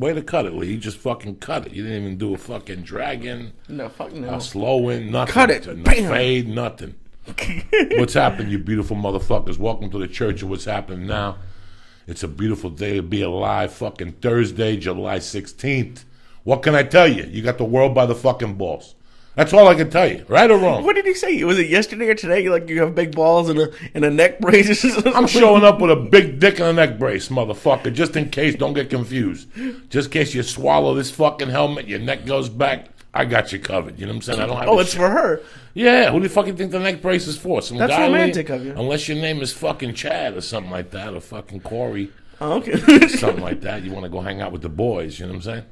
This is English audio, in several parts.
Way to cut it, Lee. You just fucking cut it. You didn't even do a fucking dragon. No, fuck no. A slow in, nothing. Cut it. No Bam. fade, nothing. What's happening, you beautiful motherfuckers? Welcome to the church of what's happening now. It's a beautiful day to be alive. Fucking Thursday, July 16th. What can I tell you? You got the world by the fucking balls. That's all I can tell you. Right or wrong? What did he say? Was it yesterday or today? Like you have big balls and a neck brace? I'm showing up with a big dick and a neck brace, motherfucker, just in case. Don't get confused. Just in case you swallow this fucking helmet, your neck goes back, I got you covered. You know what I'm saying? I don't have it's for her. Yeah, who do you fucking think the neck brace is for? Some That's guy romantic of you. Unless your name is fucking Chad or something like that, or fucking Corey. Oh, okay. Something like that. You want to go hang out with the boys, you know what I'm saying?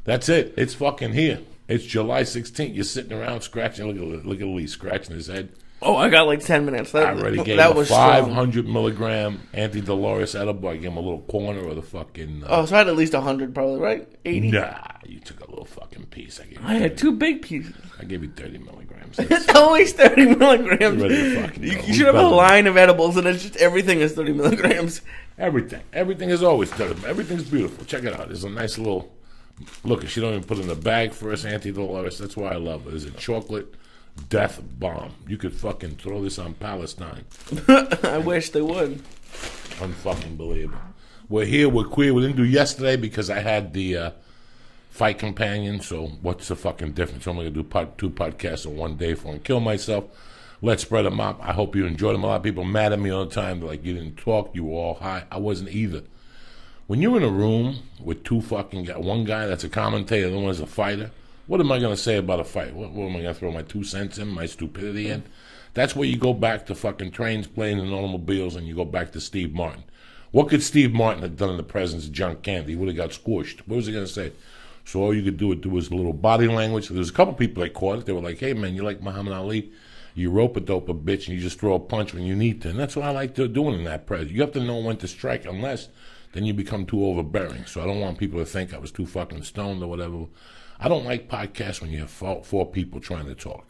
That's it. It's fucking here. It's July 16th. You're sitting around scratching. Look at Lee scratching his head. Oh, I got like 10 minutes. I already gave him a 500 milligram anti-Dolores edible. I gave him a little corner of the fucking... so I had at least 100 probably, right? 80? Nah, you took a little fucking piece. I had 2 big pieces. I gave you 30 milligrams. It's always 30 milligrams. You should have a line of edibles and it's just everything is 30 milligrams. Everything. Everything is always 30. Everything's beautiful. Check it out. There's a nice little... Look, she don't even put it in the bag for us, anti-Dolores. That's why I love it. There's a chocolate death bomb. You could fucking throw this on Palestine. I wish they would. Unfucking believable. We're here. We're queer. We didn't do yesterday because I had the fight companion. So what's the fucking difference? I'm only going to do 2 podcasts in one day if I want to kill myself. Let's spread them out. I hope you enjoyed them. A lot of people mad at me all the time. They're like, you didn't talk. You were all high. I wasn't either. When you're in a room with 2 fucking guys, one guy that's a commentator, the other one is a fighter, what am I going to say about a fight? What am I going to throw my 2 cents in, my stupidity in? That's where you go back to fucking trains, planes, and automobiles, and you go back to Steve Martin. What could Steve Martin have done in the presence of John Candy? He would have got squished. What was he going to say? So all you could do was a little body language. So there's a couple people that caught it. They were like, hey, man, you like Muhammad Ali? You rope-a-dope a bitch, and you just throw a punch when you need to. And that's what I like doing in that press. You have to know when to strike, unless... then you become too overbearing. So I don't want people to think I was too fucking stoned or whatever. I don't like podcasts when you have 4 people trying to talk.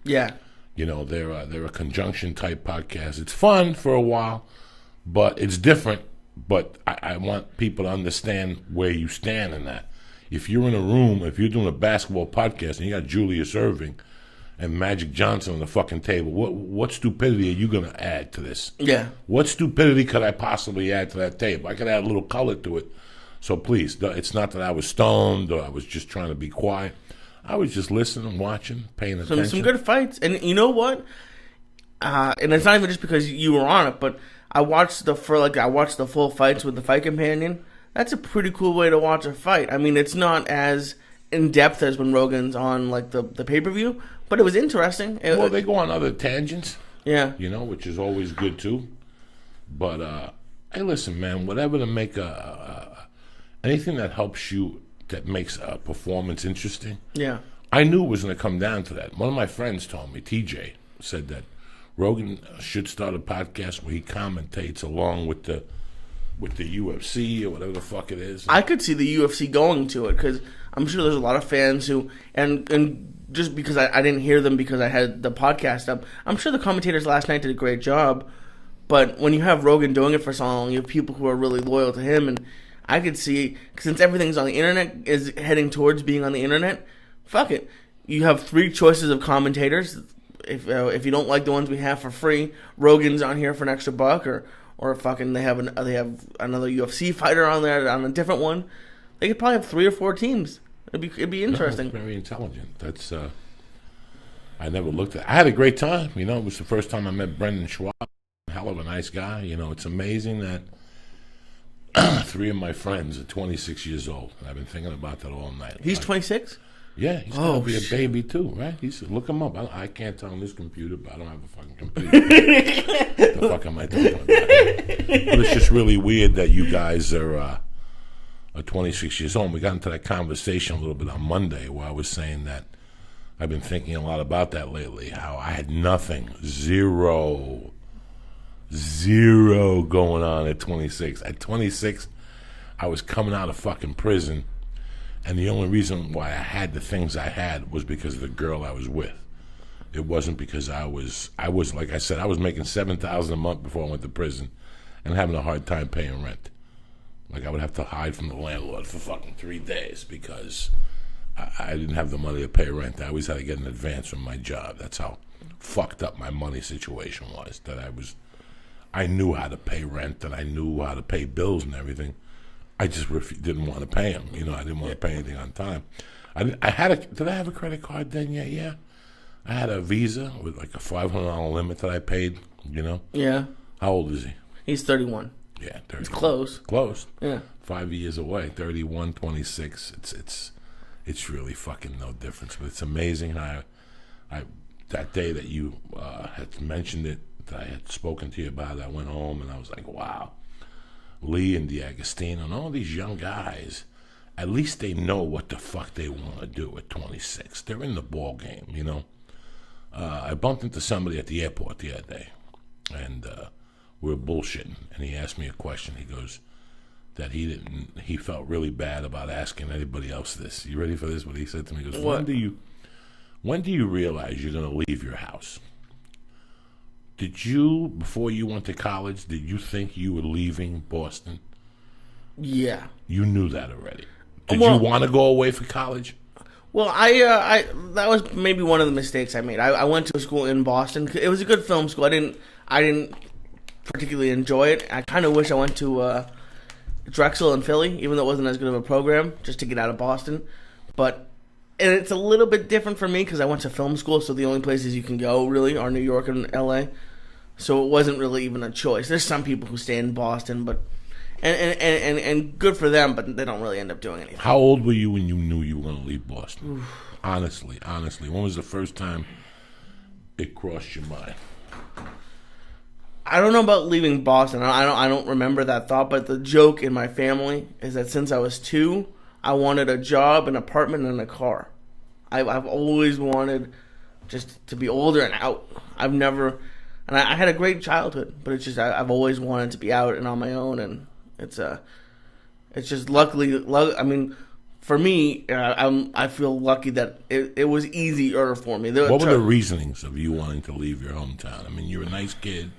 Yeah. You know, they're a conjunction type podcast. It's fun for a while, but it's different. But I want people to understand where you stand in that. If you're in a room, if you're doing a basketball podcast and you got Julius Erving and Magic Johnson on the fucking table, what stupidity are you going to add to this? Yeah. What stupidity could I possibly add to that table? I could add a little color to it. So please, it's not that I was stoned or I was just trying to be quiet. I was just listening, watching, paying attention. Some good fights. And you know what? And it's not even just because you were on it, but I watched the full fights with the fight companion. That's a pretty cool way to watch a fight. I mean, it's not as in depth as when Rogan's on like the pay-per-view, but it was interesting. Well, they go on other tangents. Yeah. You know, which is always good too. But hey, listen, man, whatever to make anything that helps you, that makes a performance interesting. Yeah. I knew it was going to come down to that. One of my friends told me, TJ, said that Rogan should start a podcast where he commentates along with the UFC or whatever the fuck it is. I could see the UFC going to it because I'm sure there's a lot of fans who, and just because I didn't hear them because I had the podcast up, I'm sure the commentators last night did a great job. But when you have Rogan doing it for so long, you have people who are really loyal to him, and I could see, since everything's on the internet, is heading towards being on the internet, fuck it. You have 3 choices of commentators. If you don't like the ones we have for free, Rogan's on here for an extra buck, or fucking they have another UFC fighter on there on a different one. They could probably have 3 or 4 teams. It'd be interesting. No, very intelligent. That's I never looked at. I had a great time. You know, it was the first time I met Brendan Schwab. Hell of a nice guy. You know, it's amazing that 3 of my friends are 26 years old. And I've been thinking about that all night. He's 26? Yeah, he's going to be a baby too, right? Look him up. I can't tell on this computer, but I don't have a fucking computer. What the fuck am I talking about? But it's just really weird that you guys are 26 years old. We got into that conversation a little bit on Monday where I was saying that I've been thinking a lot about that lately, how I had nothing, zero going on at 26. At 26, I was coming out of fucking prison, and the only reason why I had the things I had was because of the girl I was with. It wasn't because I was like I said, I was making $7,000 a month before I went to prison and having a hard time paying rent. Like I would have to hide from the landlord for fucking 3 days because I didn't have the money to pay rent. I always had to get an advance from my job. That's how fucked up my money situation was. That I knew how to pay rent and I knew how to pay bills and everything. I just didn't want to pay them. You know, I didn't want to pay anything on time. Did I have a credit card then? Yeah. I had a Visa with like a $500 limit that I paid. You know. Yeah. How old is he? He's 31. Yeah, 31. It's close. Close. Yeah. 5 years away. 31, 26. It's really fucking no difference. But it's amazing how I that day that you had mentioned it, that I had spoken to you about it, I went home and I was like, wow. Lee and D'Agostino and all these young guys, at least they know what the fuck they want to do at 26. They're in the ball game, you know. I bumped into somebody at the airport the other day, and we were bullshitting, and he asked me a question. He goes that he felt really bad about asking anybody else this. You ready for this? What he said to me? He goes, what? When do you realize you're going to leave your house? Did you, before you went to college, did you think you were leaving Boston? Yeah. You knew that already. Did you want to go away for college? Well, I that was maybe one of the mistakes I made. I went to a school in Boston. It was a good film school. I didn't particularly enjoy it. I kind of wish I went to Drexel in Philly, even though it wasn't as good of a program, just to get out of Boston. And it's a little bit different for me because I went to film school, so the only places you can go really are New York and LA. So it wasn't really even a choice. There's some people who stay in Boston, but and good for them, but they don't really end up doing anything. How old were you when you knew you were going to leave Boston? Oof. Honestly, when was the first time it crossed your mind? I don't know about leaving Boston. I don't remember that thought, but the joke in my family is that since I was 2, I wanted a job, an apartment, and a car. I've always wanted just to be older and out. I've never, and I had a great childhood, but it's just I've always wanted to be out and on my own, and it's just luckily. I mean, for me, I feel lucky that it was easier for me. What were the reasonings of you wanting to leave your hometown? I mean, you're a nice kid.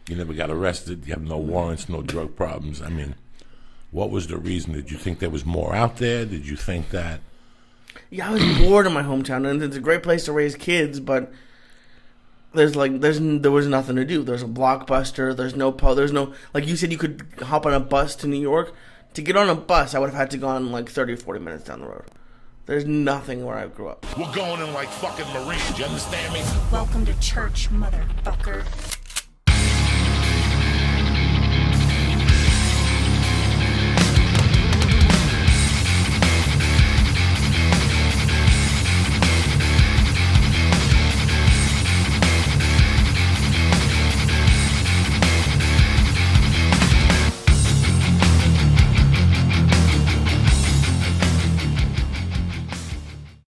You never got arrested. You have no warrants, no drug problems. I mean, what was the reason? Did you think there was more out there? Did you think that? Yeah, I was bored in my hometown, and it's a great place to raise kids, but there was nothing to do. There's a Blockbuster. There's no like you said, you could hop on a bus to New York. To get on a bus, I would have had to go on like 30 or 40 minutes down the road. There's nothing where I grew up. We're going in like fucking Marines. You understand me? Welcome to church, motherfucker.